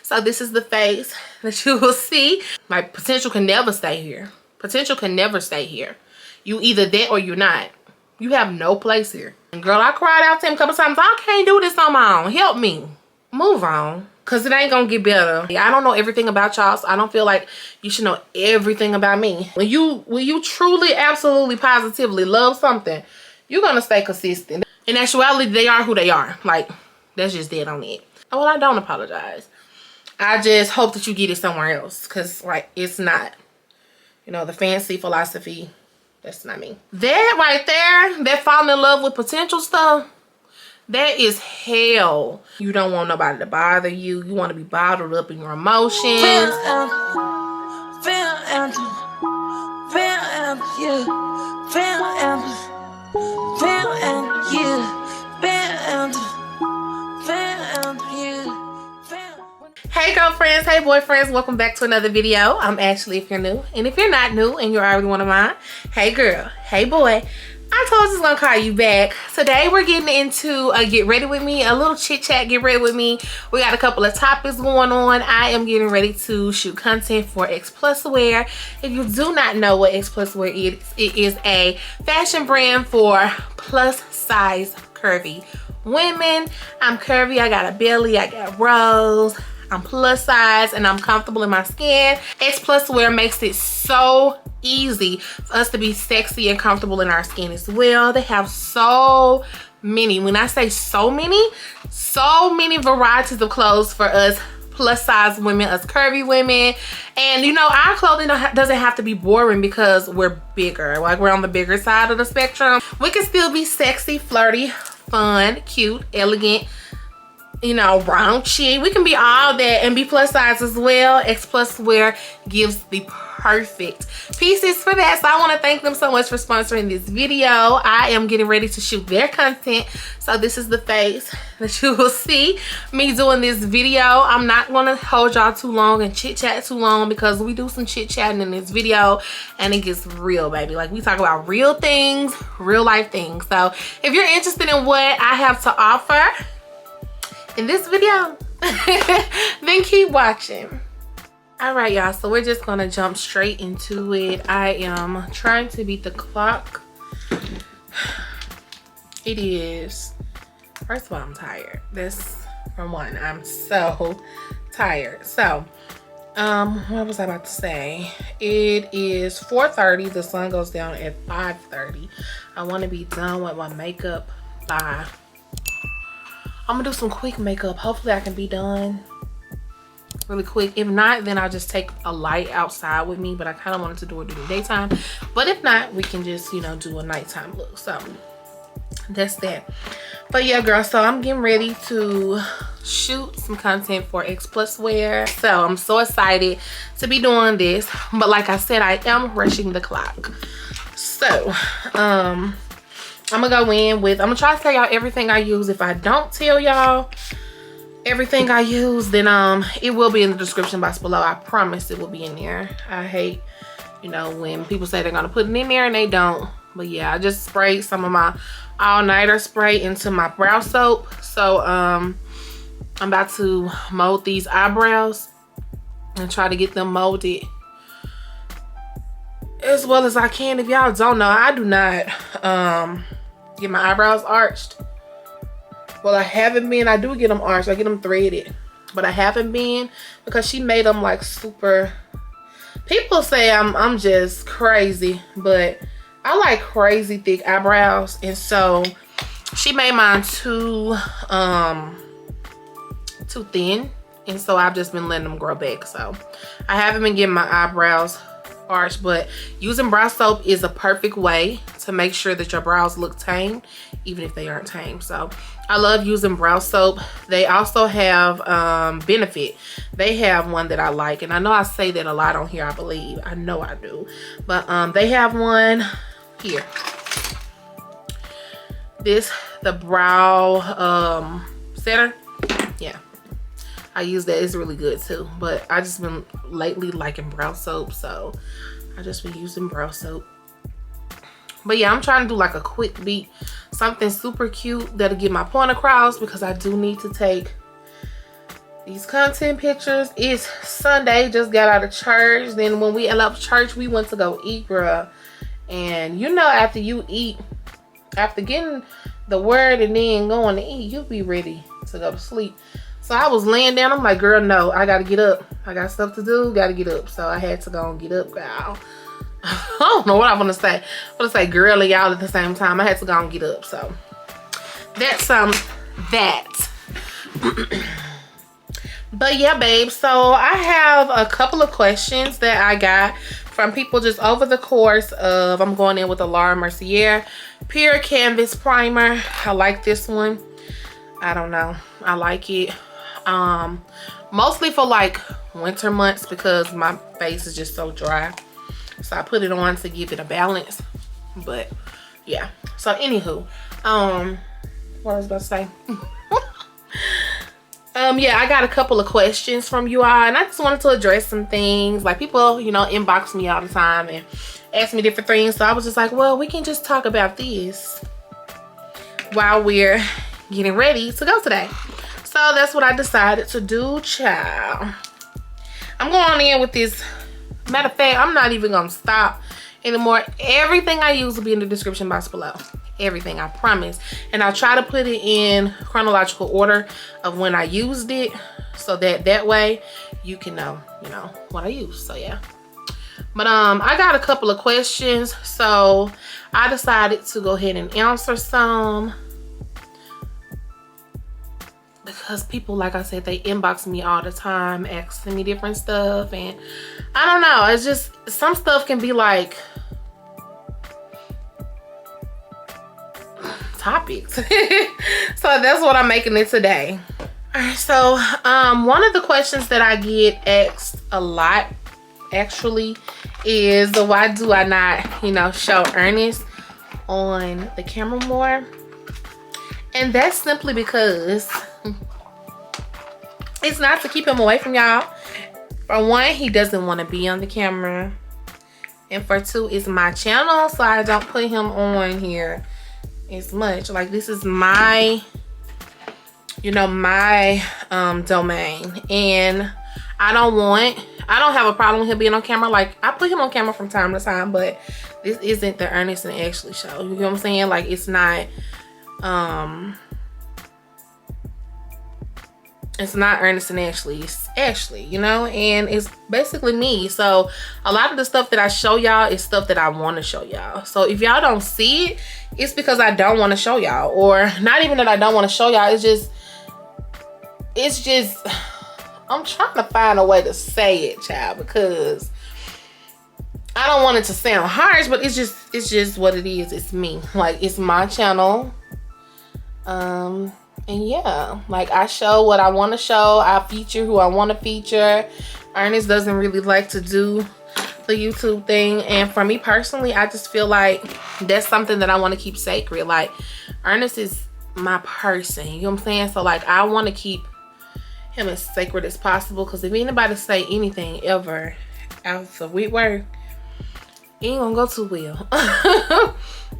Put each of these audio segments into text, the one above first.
So this is the face that you will see. Like, potential can never stay here. Potential can never stay here. You either that or you're not. You have no place here. And girl, I cried out to him a couple times. I can't do this on my own. Help me. Move on. Because it ain't going to get better. I don't know everything about y'all, so I don't feel like you should know everything about me. When you truly, absolutely, positively love something, you're going to stay consistent. In actuality, they are who they are. Like, that's just dead on it. Well, I don't apologize. I just hope that you get it somewhere else. Because, like, it's not. You know, the fancy philosophy, that's not me. That right there, that falling in love with potential stuff, that is hell. You don't want nobody to bother you. You want to be bottled up in your emotions. Hey girlfriends, hey boyfriends, welcome back to another video. I'm Ashley if you're new, and if you're not new and you're already one of mine, hey girl, hey boy, I told you I was gonna call you back. Today we're getting into a get ready with me, a little chit chat, get ready with me. We got a couple of topics going on. I am getting ready to shoot content for X Plus Wear. If you do not know what X Plus Wear is, it is a fashion brand for plus size curvy women. I'm curvy, I got a belly, I got rolls. I'm plus size and I'm comfortable in my skin. X Plus Wear makes it so easy for us to be sexy and comfortable in our skin as well. They have so many, when I say so many varieties of clothes for us plus size women, us curvy women. And you know, our clothing doesn't have to be boring because we're bigger. Like, we're on the bigger side of the spectrum. We can still be sexy, flirty, fun, cute, elegant, you know, raunchy. We can be all that and be plus size as well. X Plus Wear gives the perfect pieces for that. So I want to thank them so much for sponsoring this video. I am getting ready to shoot their content. So this is the face that you will see me doing this video. I'm not going to hold y'all too long and chit chat too long because we do some chit chatting in this video and it gets real, baby. Like, we talk about real things, real life things. So if you're interested in what I have to offer in this video, then keep watching. All right, y'all, so we're just gonna jump straight into it. I am trying to beat the clock. It is, first of all, I'm tired. This, for one, I'm so tired. So what was I about to say? It is 4:30. The sun goes down at 5:30. I want to be done with my makeup by, I'm gonna do some quick makeup. Hopefully I can be done really quick. If not, then I'll just take a light outside with me, but I kind of wanted to do it during the daytime. But if not, we can just, you know, do a nighttime look. So that's that. But yeah, girl, so I'm getting ready to shoot some content for X Plus Wear. So I'm so excited to be doing this. But like I said, I am rushing the clock. So I'm gonna go in with, I'm gonna try to tell y'all everything I use. If I don't tell y'all everything I use, then it will be in the description box below. I promise it will be in there. I hate, you know, when people say they're gonna put it in there and they don't. But yeah, I just sprayed some of my all-nighter spray into my brow soap. So I'm about to mold these eyebrows and try to get them molded as well as I can. If y'all don't know, I do not get my eyebrows arched. Well, I haven't been. I do get them arched. I get them threaded, but I haven't been because she made them like super. People say I'm just crazy, but I like crazy thick eyebrows, and so she made mine too thin, and so I've just been letting them grow back. So I haven't been getting my eyebrows arch, but using brow soap is a perfect way to make sure that your brows look tame even if they aren't tame. So I love using brow soap. They also have Benefit. They have one that I like, and I know I say that a lot on here, I believe. I know I do, but they have one here. This, the brow setter. Yeah, I use that. It's really good too. But I just been lately liking brow soap, so I just been using brow soap. But yeah, I'm trying to do like a quick beat, something super cute that'll get my point across, because I do need to take these content pictures. It's Sunday, just got out of church. Then when we left church, we went to go eat, bruh. And you know, after you eat, after getting the word and then going to eat, you'll be ready to go to sleep. So I was laying down. I'm like, girl, no, I gotta get up. I got stuff to do, gotta get up. So I had to go and get up, girl. I don't know what I'm gonna say. I'm gonna say girl and y'all at the same time. I had to go and get up. So that's that. But yeah, babe, so I have a couple of questions that I got from people just over the course of, I'm going in with the Laura Mercier Pure Canvas Primer. I like this one. I don't know, I like it. Mostly for like winter months because my face is just so dry. So I put it on to give it a balance. But yeah, so anywho, what I was about to say. Yeah, I got a couple of questions from you all, and I just wanted to address some things. Like, people, you know, inbox me all the time and ask me different things. So I was just like, well, we can just talk about this while we're getting ready to go today. So that's what I decided to do, child. I'm going in with this. Matter of fact, I'm not even gonna stop anymore. Everything I use will be in the description box below. Everything, I promise. And I'll try to put it in chronological order of when I used it, so that way you can know, you know, what I use. So yeah. But I got a couple of questions, so I decided to go ahead and answer some, because people, like I said, they inbox me all the time asking me different stuff, and I don't know, it's just some stuff can be like topics. So that's what I'm making it today. All right, so one of the questions that I get asked a lot actually is, why do I not, you know, show Ernest on the camera more? And that's simply because it's not to keep him away from y'all. For one, he doesn't want to be on the camera, and for two, it's my channel, so I don't put him on here as much. Like, this is my, you know, my domain, and I don't have a problem with him being on camera. Like, I put him on camera from time to time, but this isn't the Ernest and Ashley show. You know what I'm saying? Like, it's not Ernest and Ashley, it's Ashley, you know, and it's basically me. So a lot of the stuff that I show y'all is stuff that I want to show y'all. So if y'all don't see it, it's because I don't want to show y'all, or not even that I don't want to show y'all. It's just I'm trying to find a way to say it, child, because I don't want it to sound harsh, but it's just what it is. It's me. Like, it's my channel. And yeah, like, I show what I want to show. I feature who I want to feature. Ernest doesn't really like to do the YouTube thing. And for me personally, I just feel like that's something that I want to keep sacred. Like, Ernest is my person. You know what I'm saying? So, like, I want to keep him as sacred as possible. Because if anybody say anything ever out of Whitworth, it ain't gonna go too well.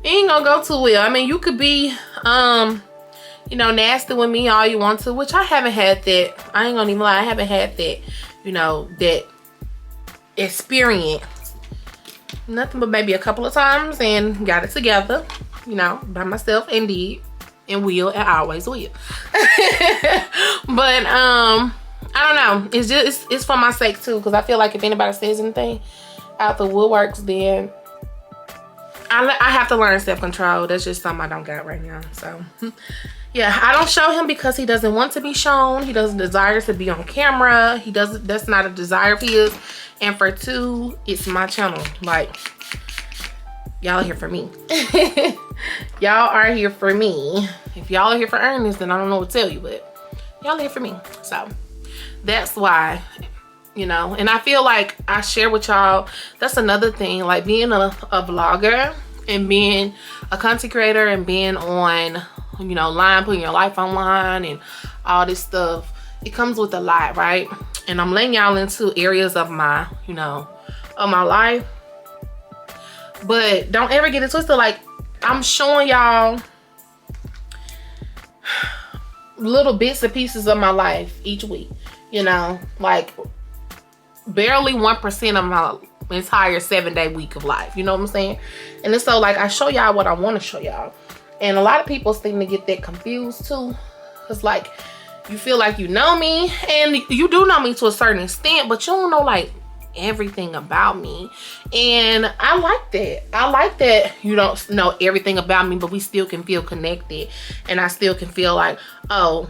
It ain't gonna go too well. I mean, you could be you know, nasty with me all you want to, which I haven't had that. I ain't gonna even lie, I haven't had that, you know, that experience. Nothing but maybe a couple of times, and got it together, you know, by myself, indeed, and will, and always will. But I don't know, it's just, it's for my sake too, because I feel like if anybody says anything out the woodworks, then I have to learn self-control. That's just something I don't got right now. So yeah, I don't show him because he doesn't want to be shown. He doesn't desire to be on camera. He doesn't, that's not a desire of his. And for two, it's my channel. Like, y'all are here for me. Y'all are here for me. If y'all are here for Ernest, then I don't know what to tell you, but y'all are here for me. So that's why, you know, and I feel like I share with y'all. That's another thing, like being a vlogger and being a content creator and being on, you know, line, putting your life online and all this stuff. It comes with a lot, right? And I'm letting y'all into areas of my, you know, of my life. But don't ever get it twisted. Like, I'm showing y'all little bits and pieces of my life each week. you know, like barely 1% of my entire 7-day week of life. You know what I'm saying? And it's so like I show y'all what I want to show y'all. And a lot of people seem to get that confused too. Cause like you feel like you know me, and you do know me to a certain extent, but you don't know like everything about me. And I like that. I like that you don't know everything about me, but we still can feel connected. And I still can feel like, oh,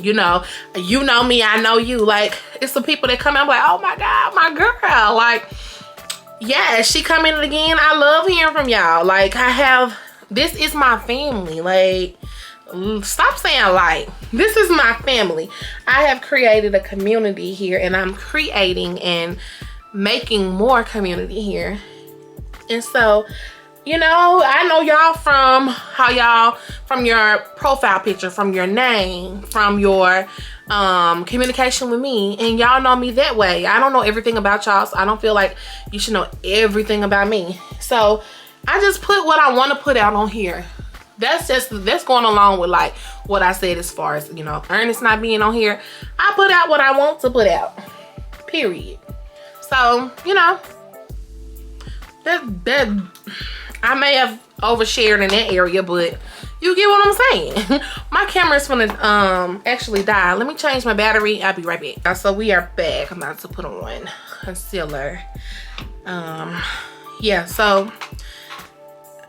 you know me, I know you. Like, it's the people that come in, I'm like, oh my God, my girl. Like, yeah, she come in again. I love hearing from y'all. Like, this is my family. Like, stop saying like, this is my family. I have created a community here, and I'm creating and making more community here. And so, you know, I know y'all from your profile picture, from your name, from your communication with me, and y'all know me that way. I don't know everything about y'all, so I don't feel like you should know everything about me. So I just put what I want to put out on here. That's going along with like what I said as far as, you know, Ernest not being on here. I put out what I want to put out, period. So, you know, that I may have overshared in that area, but you get what I'm saying. My camera's gonna actually die. Let me change my battery. I'll be right back. So we are back. I'm about to put on concealer. Yeah, so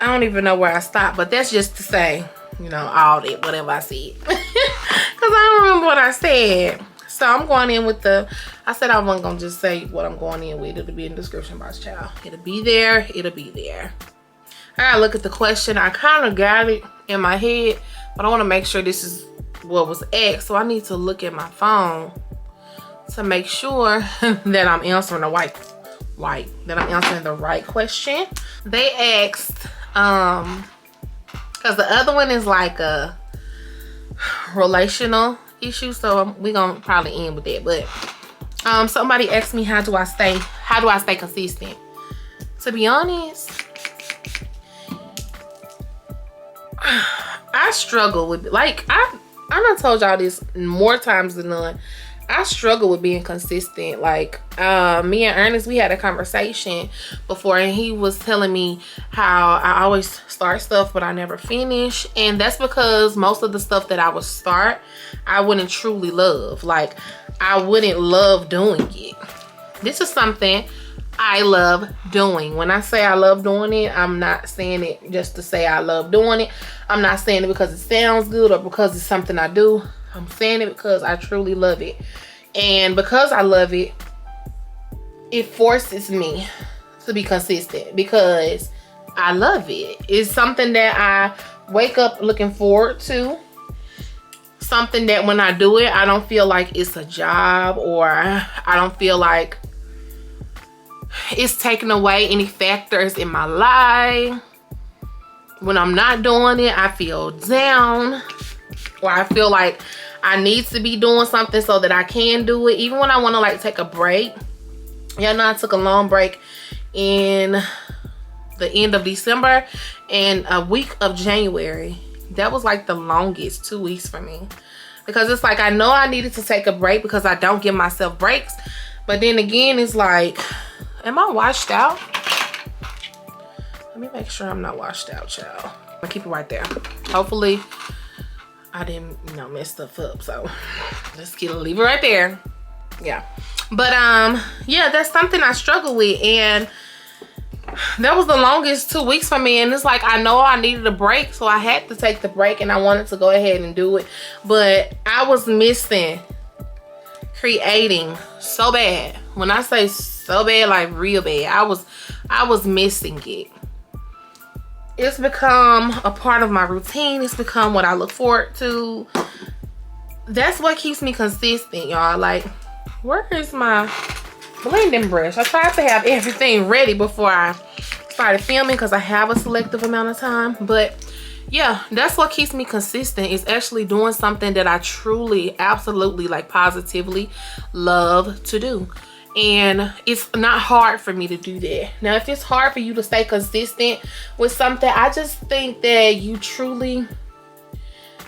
I don't even know where I stopped, but that's just to say, you know, all that, whatever I said. Because I don't remember what I said. So I'm going in with I said I wasn't going to just say what I'm going in with. It'll be in the description box, child. It'll be there. It'll be there. I gotta look at the question. I kind of got it in my head, but I want to make sure this is what was asked. So I need to look at my phone to make sure that I'm answering the right question. They asked, because the other one is like a relational issue, so we gonna probably end with that. But somebody asked me how do I stay consistent. To be honest, I struggle with, like, I done told y'all this more times than none. I struggle with being consistent. Like, me and Ernest, we had a conversation before, and he was telling me how I always start stuff but I never finish. And that's because most of the stuff that I would start, I wouldn't truly love. Like, I wouldn't love doing it. This is something I love doing. When I say I love doing it, I'm not saying it just to say I love doing it. I'm not saying it because it sounds good or because it's something I do. I'm saying it because I truly love it. And because I love it, it forces me to be consistent because I love it. It's something that I wake up looking forward to. Something that when I do it, I don't feel like it's a job, or I don't feel like it's taking away any factors in my life. When I'm not doing it, I feel down, or I feel like I need to be doing something so that I can do it. Even when I want to like take a break. Y'all know I took a long break in the end of December and a week of January. That was like the longest 2 weeks for me. Because it's like I know I needed to take a break because I don't give myself breaks. But then again, it's like, am I washed out? Let me make sure I'm not washed out, child. I'm gonna keep it right there. Hopefully I didn't, you know, mess stuff up. So let's leave it right there. Yeah. But yeah, that's something I struggle with, and that was the longest 2 weeks for me. And it's like I know I needed a break, so I had to take the break, and I wanted to go ahead and do it. But I was missing creating so bad. When I say so bad, like real bad, I was missing it. It's become a part of my routine. It's become what I look forward to. That's what keeps me consistent, y'all. Like, where is my blending brush? I tried to have everything ready before I started filming because I have a selective amount of time. But yeah, that's what keeps me consistent, is actually doing something that I truly, absolutely, like positively love to do. And it's not hard for me to do that. Now, if it's hard for you to stay consistent with something, I just think that you truly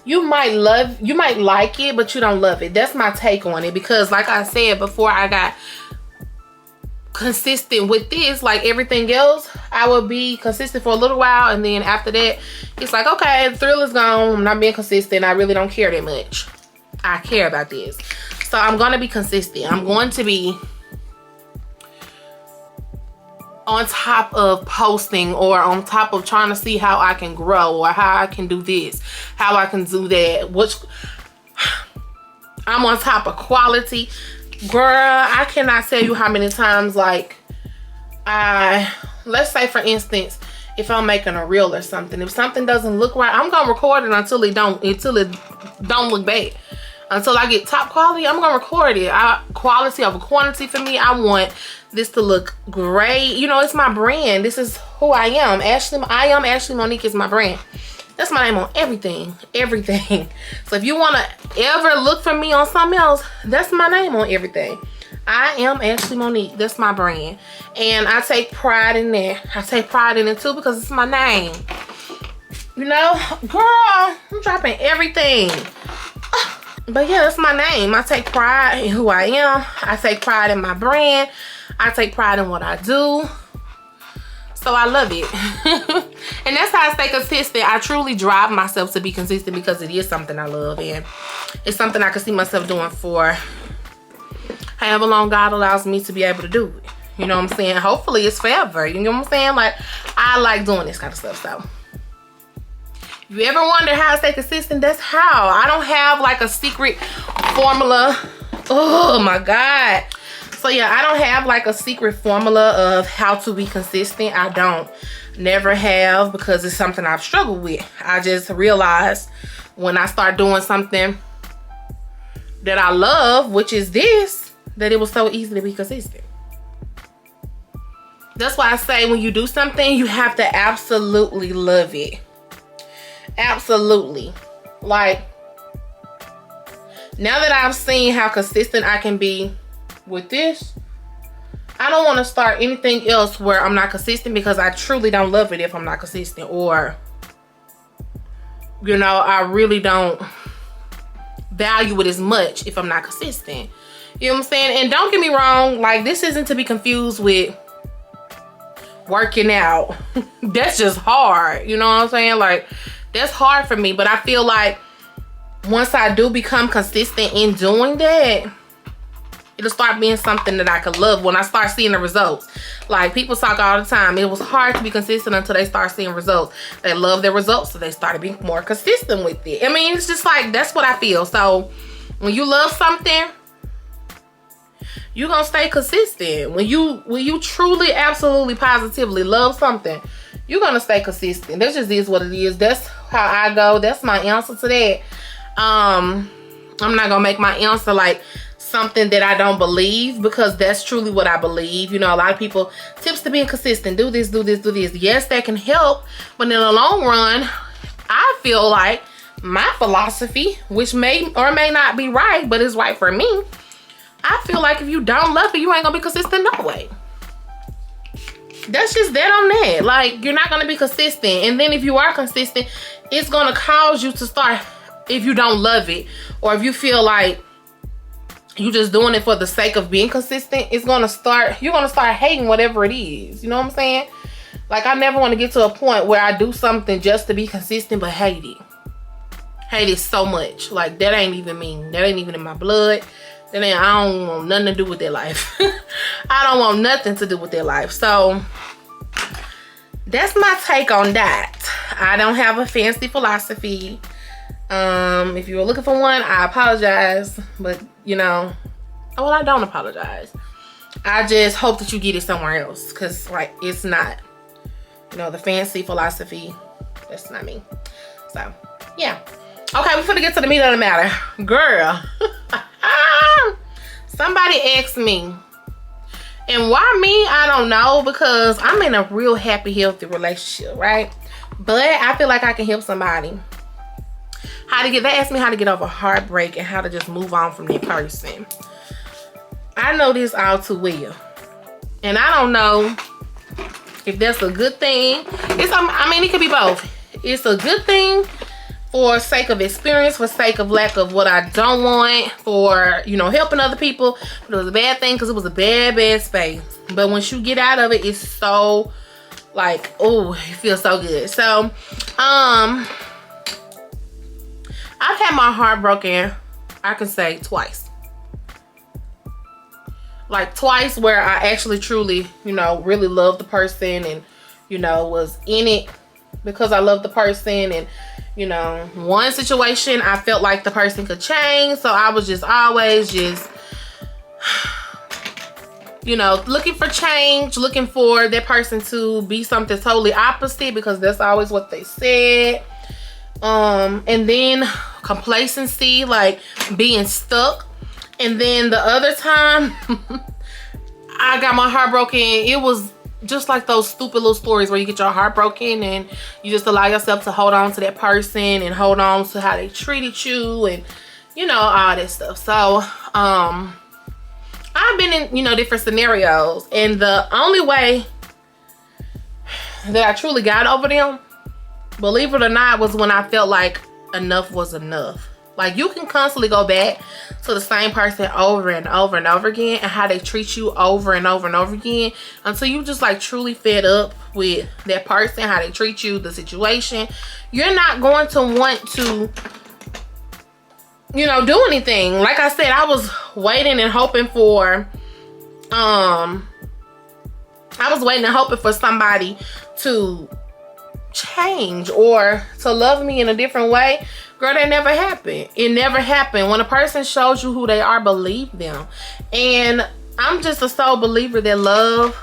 you might like it, but you don't love it. That's my take on it, because like I said before, I got consistent with this, like everything else, I will be consistent for a little while, and then after that it's like, okay, the thrill is gone. I'm not being consistent. I really don't care that much. I care about this, so I'm gonna be consistent. I'm going to be on top of posting, or on top of trying to see how I can grow, or how I can do this, how I can do that, which I'm on top of quality. Girl, I cannot tell you how many times, like, let's say for instance, if I'm making a reel or something, if something doesn't look right, I'm gonna record it until it don't look bad. Until I get top quality, I'm gonna record it. Quality over quantity for me. I want this to look great. You know, it's my brand. This is who I am. I am Iamashleymonique is my brand. That's my name on everything. Everything. So if you wanna ever look for me on something else, that's my name on everything. I am Iamashleymonique. That's my brand. And I take pride in that. I take pride in it too, because it's my name. You know, girl, I'm dropping everything. But yeah, that's my name. I take pride in who I am. I take pride in my brand. I take pride in what I do. So I love it. And that's how I stay consistent. I truly drive myself to be consistent, because it is something I love, and it's something I can see myself doing for however long God allows me to be able to do it. You know what I'm saying? Hopefully it's forever. You know what I'm saying? Like, I like doing this kind of stuff. So if you ever wonder how I stay consistent, that's how. I don't have like a secret formula. Oh my God. So yeah, I don't have like a secret formula of how to be consistent. I don't. Never have, because it's something I've struggled with. I just realized when I start doing something that I love, which is this, that it was so easy to be consistent. That's why I say when you do something, you have to absolutely love it. Absolutely. Like, now that I've seen how consistent I can be with this, I don't want to start anything else where I'm not consistent, because I truly don't love it if I'm not consistent, or, you know, I really don't value it as much if I'm not consistent. You know what I'm saying? And don't get me wrong, like, this isn't to be confused with working out. That's just hard. You know what I'm saying? Like, that's hard for me, but I feel like once I do become consistent in doing that, it'll start being something that I could love when I start seeing the results. Like, people talk all the time, it was hard to be consistent until they start seeing results. They love their results, so they started being more consistent with it. I mean, it's just like, that's what I feel. So when you love something, you're gonna stay consistent. When you truly, absolutely, positively love something, you're gonna stay consistent. That just is what it is. That's how I go. That's my answer to that. I'm not gonna make my answer like something that I don't believe, because that's truly what I believe. You know, a lot of people, tips to being consistent, do this, do this, do this. Yes, that can help, but in the long run, I feel like my philosophy, which may or may not be right, but it's right for me, I feel like if you don't love it, you ain't gonna be consistent no way. That's just that on that. Like, you're not gonna be consistent. And then if you are consistent, it's gonna cause you to start, if you don't love it, or if you feel like you just doing it for the sake of being consistent, you're gonna start hating whatever it is. You know what I'm saying? Like, I never want to get to a point where I do something just to be consistent, but hate it. Hate it so much. Like, that ain't even me. That ain't even in my blood. I don't want nothing to do with their life. I don't want nothing to do with their life. So that's my take on that. I don't have a fancy philosophy. If you were looking for one, I apologize. But, you know, well, I don't apologize. I just hope that you get it somewhere else. Because, like, it's not, you know, the fancy philosophy. That's not me. So, yeah. Okay, we're gonna get to the meat of the matter. Girl. Somebody asked me, and why me? I don't know, because I'm in a real happy, healthy relationship, right? But I feel like I can help somebody. They asked me how to get over heartbreak and how to just move on from that person. I know this all too well, and I don't know if that's a good thing. I mean, it could be both. It's a good thing, for sake of experience, for sake of lack of what I don't want, for, you know, helping other people. But it was a bad thing because it was a bad space. But once you get out of it, it's so, like, oh, it feels so good. So, I've had my heart broken, I can say twice. Like twice where I actually truly, you know, really loved the person and, you know, was in it because I loved the person. And, you know, one situation I felt like the person could change. So I was just always just, you know, looking for change, looking for that person to be something totally opposite because that's always what they said. And then complacency, like being stuck. And then the other time I got my heart broken, it was just like those stupid little stories where you get your heart broken and you just allow yourself to hold on to that person and hold on to how they treated you and, you know, all that stuff. So, I've been in, you know, different scenarios, and the only way that I truly got over them, believe it or not, was when I felt like enough was enough. Like, you can constantly go back to the same person over and over and over again and how they treat you over and over and over again until you just like truly fed up with that person, how they treat you, the situation. You're not going to want to, you know, do anything. Like I said, I was waiting and hoping for, somebody to change or to love me in a different way. Girl, that never happened. It never happened. When a person shows you who they are, believe them. And I'm just a sole believer that love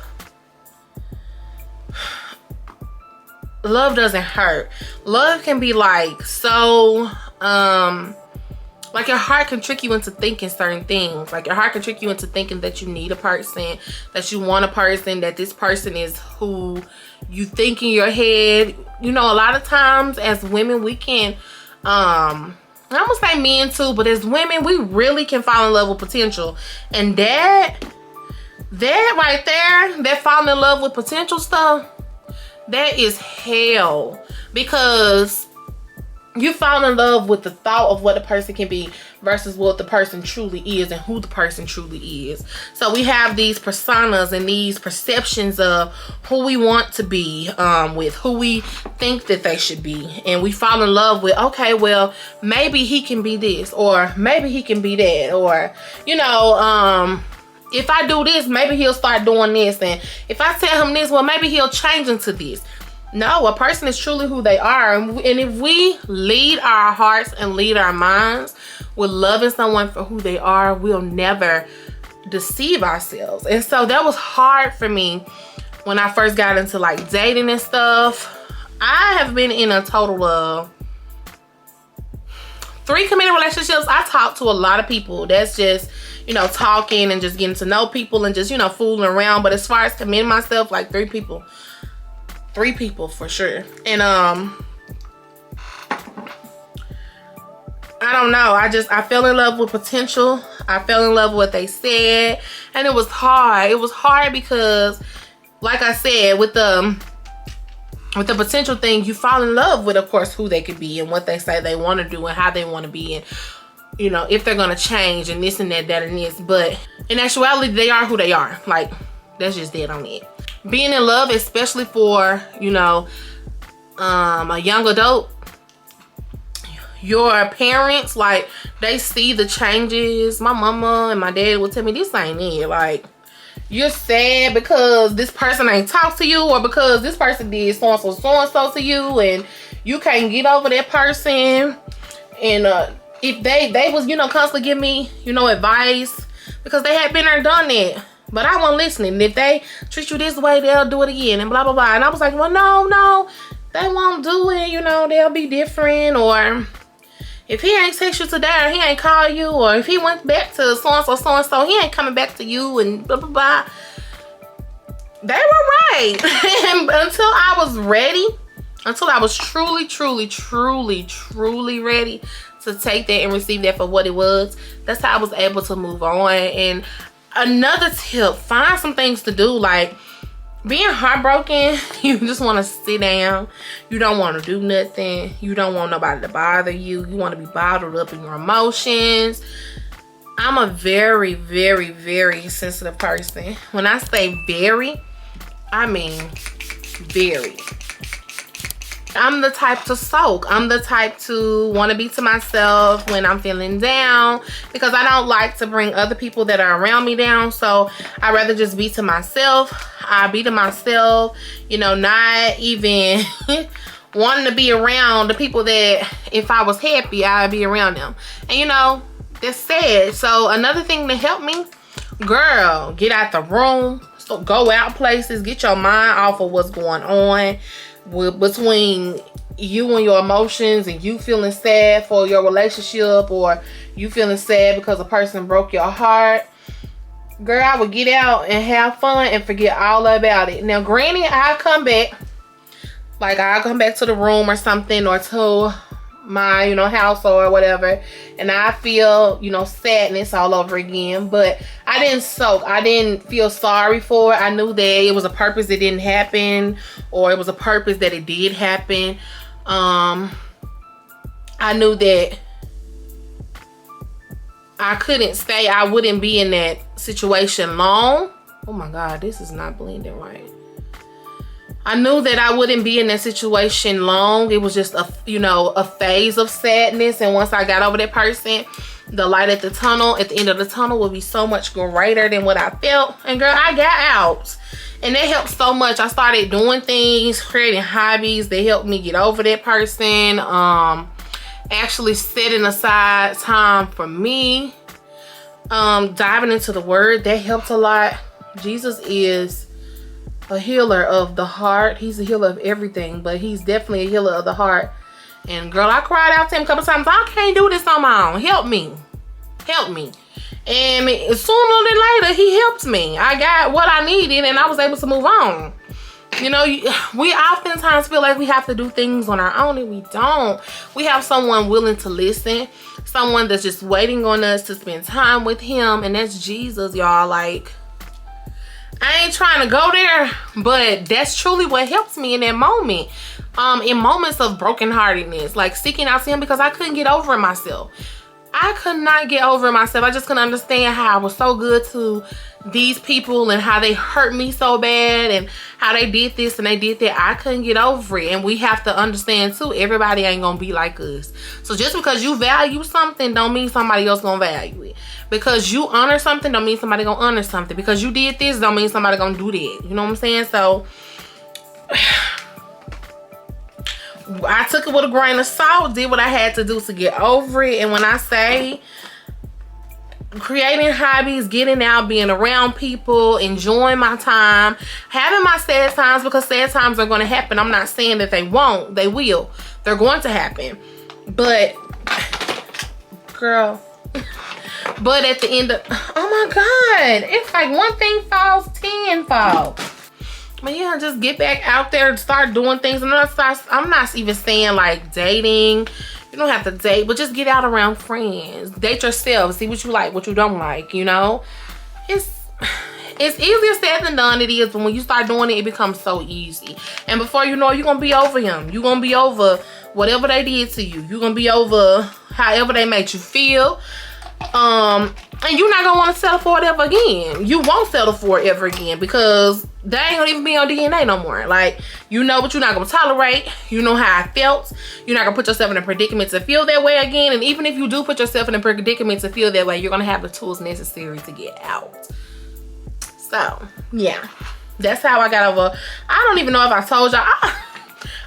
doesn't hurt. Love can be like so, like your heart can trick you into thinking certain things. Like your heart can trick you into thinking that you need a person, that you want a person, that this person is who you think in your head. You know, a lot of times as women, we can, I'm gonna say men too, but as women, we really can fall in love with potential. And that right there, that falling in love with potential stuff, that is hell. Because you fall in love with the thought of what a person can be versus what the person truly is and who the person truly is. So we have these personas and these perceptions of who we want to be with, who we think that they should be. And we fall in love with, okay, well, maybe he can be this, or maybe he can be that, or, you know, if I do this, maybe he'll start doing this. And if I tell him this, well, maybe he'll change into this. No, a person is truly who they are. And if we lead our hearts and lead our minds with loving someone for who they are, we'll never deceive ourselves. And so that was hard for me when I first got into like dating and stuff. I have been in a total of 3 committed relationships. I talk to a lot of people. That's just, you know, talking and just getting to know people and just, you know, fooling around. But as far as committing myself, like 3 people. 3 people for sure. And I don't know, I fell in love with potential. I fell in love with what they said, and it was hard. It was hard because, like I said, with the potential thing, you fall in love with, of course, who they could be and what they say they want to do and how they want to be, and, you know, if they're gonna change and this and that and this. But in actuality, they are who they are. Like, that's just dead on it. Being in love, especially for, you know, a young adult, your parents, like, they see the changes. My mama and my dad will tell me, this ain't it. Like, you're sad because this person ain't talk to you, or because this person did so-and-so to you, and you can't get over that person. And if they was, you know, constantly give me, you know, advice because they had been there, done that. But I wasn't listening. If they treat you this way, they'll do it again, and blah, blah, blah. And I was like, well, no, they won't do it. You know, they'll be different. Or if he ain't text you today, or he ain't call you, or if he went back to so-and-so, he ain't coming back to you, and blah, blah, blah. They were right. And until I was ready, until I was truly ready to take that and receive that for what it was, that's how I was able to move on. And another tip, find some things to do. Like, being heartbroken, you just want to sit down. You don't want to do nothing. You don't want nobody to bother you. You want to be bottled up in your emotions. I'm a very, very, very sensitive person. When I say very, I mean very. I'm the type to soak. I'm the type to want to be to myself when I'm feeling down, because I don't like to bring other people that are around me down. So I'd rather just be to myself. I be to myself, you know, not even wanting to be around the people that if I was happy, I'd be around them. And you know, that's sad. So another thing to help me, girl, get out the room. So go out places, get your mind off of what's going on between you and your emotions, and you feeling sad for your relationship, or you feeling sad because a person broke your heart. Girl, I would get out and have fun and forget all about it. Now granted, I'll come back, like I'll come back to the room or something, or to my, you know, house or whatever, and I feel, you know, sadness all over again. But I didn't soak. I didn't feel sorry for it. I knew that it was a purpose it didn't happen, or it was a purpose that it did happen. I knew that I couldn't stay. I wouldn't be in that situation long. Oh my God, this is not blending right. I knew that I wouldn't be in that situation long. It was just a, you know, a phase of sadness. And once I got over that person, the light at the tunnel, at the end of the tunnel, will be so much greater than what I felt. And girl, I got out. And that helped so much. I started doing things, creating hobbies that helped me get over that person. Actually setting aside time for me. Diving into the word, that helped a lot. Jesus is a healer of the heart. He's a healer of everything, but he's definitely a healer of the heart. And girl, I cried out to him a couple times. I can't do this on my own. Help me. Help me. And sooner than later, he helped me. I got what I needed and I was able to move on. You know, we oftentimes feel like we have to do things on our own, and we don't. We have someone willing to listen. Someone that's just waiting on us to spend time with him. And that's Jesus, y'all. Like, I ain't trying to go there, but that's truly what helps me in that moment. In moments of brokenheartedness, like seeking out to him, because I couldn't get over it myself. I could not get over it myself. I just couldn't understand how I was so good to these people and how they hurt me so bad and how they did this and they did that. I couldn't get over it. And we have to understand too, everybody ain't gonna be like us. So just because you value something don't mean somebody else gonna value it. Because you honor something don't mean somebody gonna honor something. Because you did this don't mean somebody gonna do that. You know what I'm saying? So I took it with a grain of salt, did what I had to do to get over it. And when I say creating hobbies, getting out, being around people, enjoying my time, having my sad times, because sad times are going to happen. I'm not saying that they won't. They will. They're going to happen. But, girl, but at the end of, oh my God, it's like one thing falls, 10 fall. But yeah, just get back out there and start doing things. And I'm not even saying like dating. You don't have to date, but just get out around friends. Date yourself. See what you like, what you don't like, you know? It's easier said than done. It is, but when you start doing it, it becomes so easy. And before you know it, you're going to be over him. You're going to be over whatever they did to you. You're going to be over however they made you feel. And you're not gonna want to settle for it ever again. You won't settle for it ever again, because they ain't gonna even be on DNA no more. Like, you know what you're not gonna tolerate. You know how I felt. You're not gonna put yourself in a predicament to feel that way again. And even if you do put yourself in a predicament to feel that way, you're gonna have the tools necessary to get out. So yeah, that's how I got over. I don't even know if I told y'all.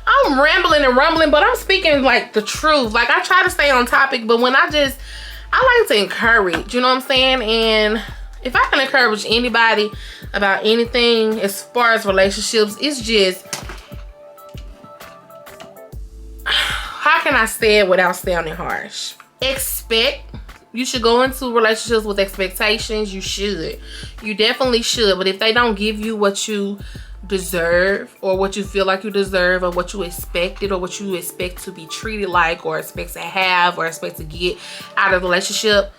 I'm rambling and rumbling, but I'm speaking like the truth. Like, I try to stay on topic, but when I like to encourage, you know what I'm saying? And if I can encourage anybody about anything as far as relationships, it's just, how can I say it without sounding harsh? You should go into relationships with expectations. You should. You definitely should. But if they don't give you what you deserve, or what you feel like you deserve, or what you expected, or what you expect to be treated like, or expect to have, or expect to get out of the relationship,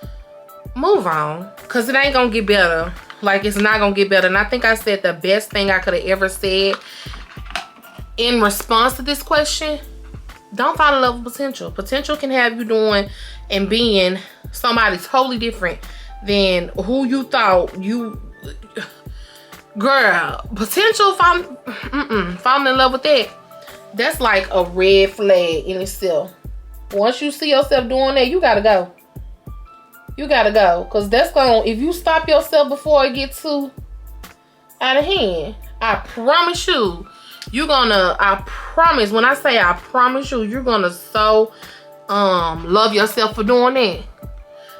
move on, because it ain't gonna get better. Like, it's not gonna get better. And I think I said the best thing I could have ever said in response to this question. Don't fall in love with potential. Potential can have you doing and being somebody totally different than who you thought you... Girl, potential, falling in love with that, that's like a red flag in itself. Once you see yourself doing that, you gotta go. You gotta go. Because that's gonna... If you stop yourself before it gets too out of hand, I promise you, you're gonna... I promise, when I say I promise you, you're gonna so love yourself for doing that.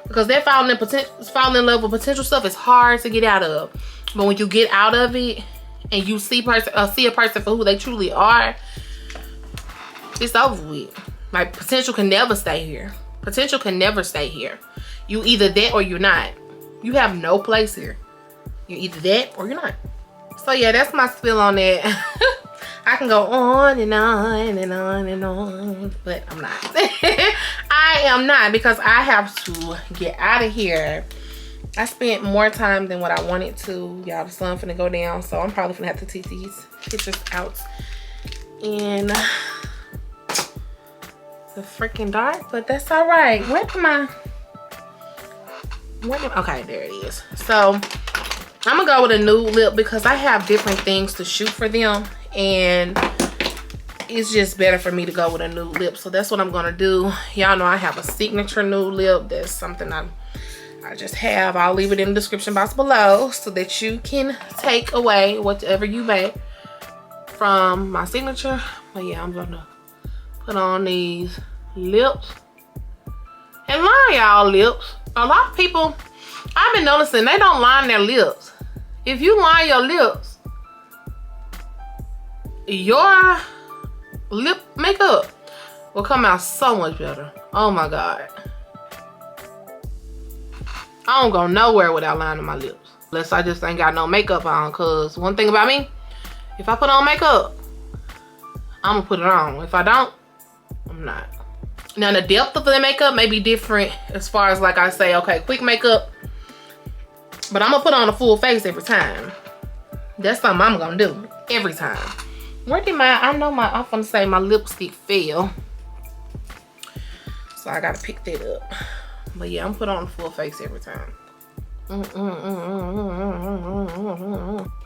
Because that falling in love with potential stuff is hard to get out of. But when you get out of it and you see a person for who they truly are, it's over with. Like, potential can never stay here. Potential can never stay here. You either that or you're not. You have no place here. You're either that or you're not. So yeah, that's my spill on that. I can go on and on and on and on, but I'm not. I am not, because I have to get out of here. I spent more time than what I wanted to. Y'all, the sun finna go down, so I'm probably finna have to take these pictures out in the freaking dark, but that's all right. Okay, there it is. So I'm gonna go with a nude lip because I have different things to shoot for them, and it's just better for me to go with a nude lip. So that's what I'm gonna do. Y'all know I have a signature nude lip. That's something I just have. I'll leave it in the description box below so that you can take away whatever you may from my signature. But yeah, I'm gonna put on these lips and line y'all lips. A lot of people, I've been noticing, they don't line their lips. If you line your lips, your lip makeup will come out so much better. Oh my God. I don't go nowhere without lining my lips. Unless I just ain't got no makeup on. Cause one thing about me, if I put on makeup, I'm gonna put it on. If I don't, I'm not. Now the depth of the makeup may be different as far as, like I say, okay, quick makeup. But I'm gonna put on a full face every time. That's something I'm gonna do every time. Where did I'm gonna say my lipstick fell. So I gotta pick that up. But yeah, I'm put on a full face every time.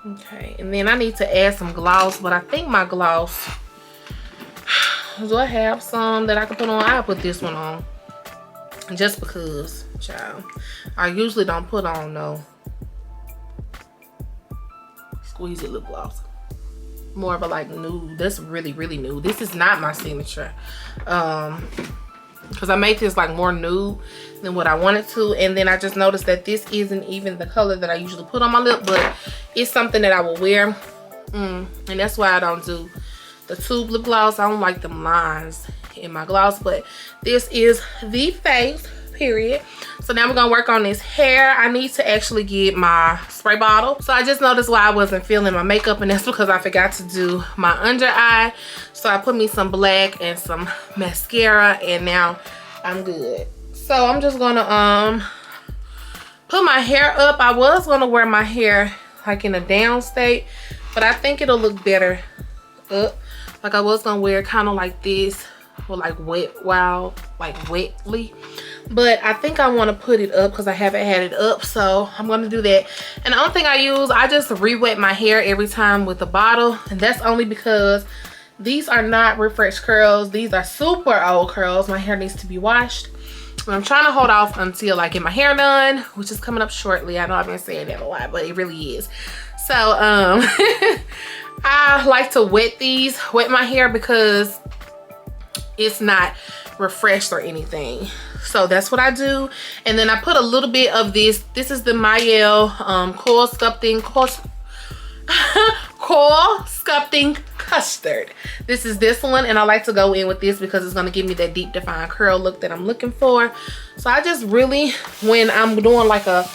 Okay, and then I need to add some gloss, but I think my gloss, do I have some that I can put on? I'll put this one on. Just because, child. I usually don't put on no squeeze it lip gloss. More of a like nude. That's really, really nude. This is not my signature. Because I made this like more nude than what I wanted to, and then I just noticed that this isn't even the color that I usually put on my lip, but it's something that I will wear, and that's why I don't do the tube lip gloss. I don't like them lines in my gloss, but this is the face, period. So now we're gonna work on this hair. I need to actually get my spray bottle. So I just noticed why I wasn't feeling my makeup, and that's because I forgot to do my under eye. So I put me some black and some mascara, and now I'm good. So I'm just gonna put my hair up. I was gonna wear my hair like in a down state, but I think it'll look better up. Like I was gonna wear it kind of like this, or like wetly. But I think I want to put it up because I haven't had it up, so I'm going to do that. And the only thing I use, I just re-wet my hair every time with the bottle, and that's only because these are not refreshed curls. These are super old curls. My hair needs to be washed. And I'm trying to hold off until I get my hair done, which is coming up shortly. I know I've been saying that a lot, but it really is. So I like to wet my hair because it's not refreshed or anything. So that's what I do. And then I put a little bit of this. This is the Mielle Coil Sculpting Custard. This is this one, and I like to go in with this because it's going to give me that deep defined curl look that I'm looking for. So I just really, when I'm doing like a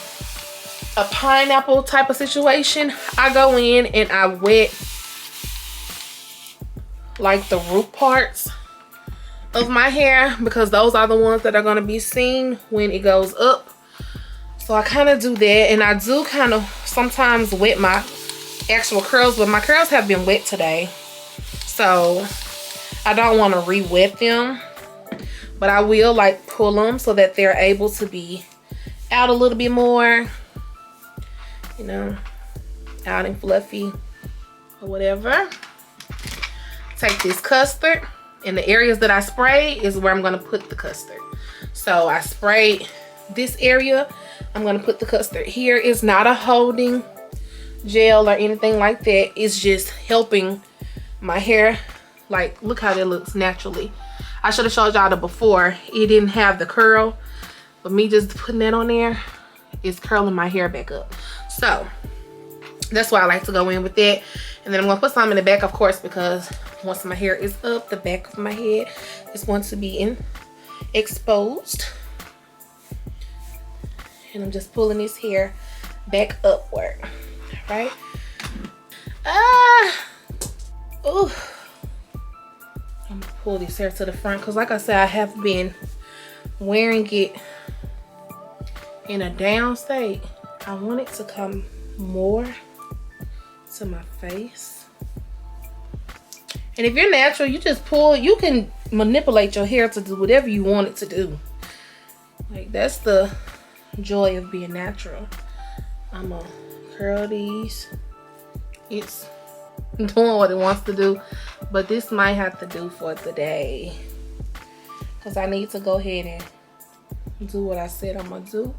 pineapple type of situation, I go in and I wet like the root parts of my hair, because those are the ones that are going to be seen when it goes up. So I kind of do that, and I do kind of sometimes wet my actual curls, but my curls have been wet today, so I don't want to re-wet them, but I will like pull them so that they're able to be out a little bit more, you know, out and fluffy or whatever. Take this custard, and the areas that I spray is where I'm going to put the custard. So I sprayed this area, I'm going to put the custard here. It's not a holding gel or anything like that. It's just helping my hair. Like, look how that looks naturally. I should have showed y'all the before. It didn't have the curl, but me just putting that on there is curling my hair back up. So that's why I like to go in with that. And then I'm going to put some in the back, of course, because once my hair is up, the back of my head is going to be exposed. And I'm just pulling this hair back upward, right? Ooh. I'm gonna pull this hair to the front because, like I said, I have been wearing it in a down state. I want it to come more to my face. And if you're natural, you just pull. You can manipulate your hair to do whatever you want it to do. Like, that's the joy of being natural. I'm gonna curl these. It's doing what it wants to do, but this might have to do for today because I need to go ahead and do what I said I'm gonna do.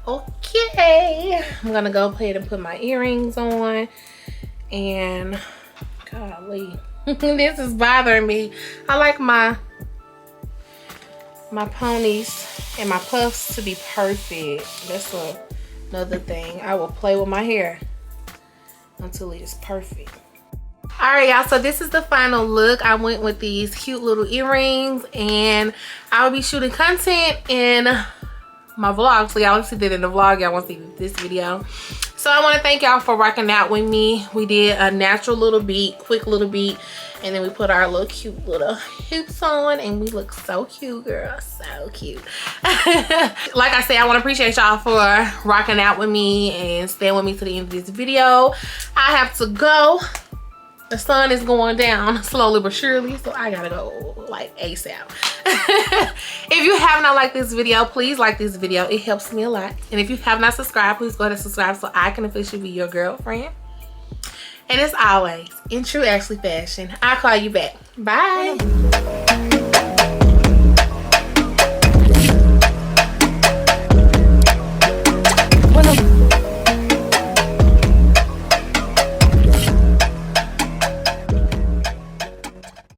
Okay, I'm gonna go ahead and put my earrings on, and golly, this is bothering me. I like my ponies and my puffs to be perfect. That's another thing. I will play with my hair until it is perfect. All right, y'all, so this is the final look. I went with these cute little earrings, and I will be shooting content in my vlog, so y'all see that in the vlog. Y'all want to see this video. So I want to thank y'all for rocking out with me. We did a natural little beat, quick little beat, and then we put our little cute little hoops on, and we look so cute, girl. So cute. Like I said, I want to appreciate y'all for rocking out with me and staying with me to the end of this video. I have to go. The sun is going down slowly but surely, so I gotta go like ASAP. If you have not liked this video, please like this video. It helps me a lot. And if you have not subscribed, please go ahead and subscribe so I can officially be your girlfriend. And as always, in true Ashley fashion, I'll call you back. Bye.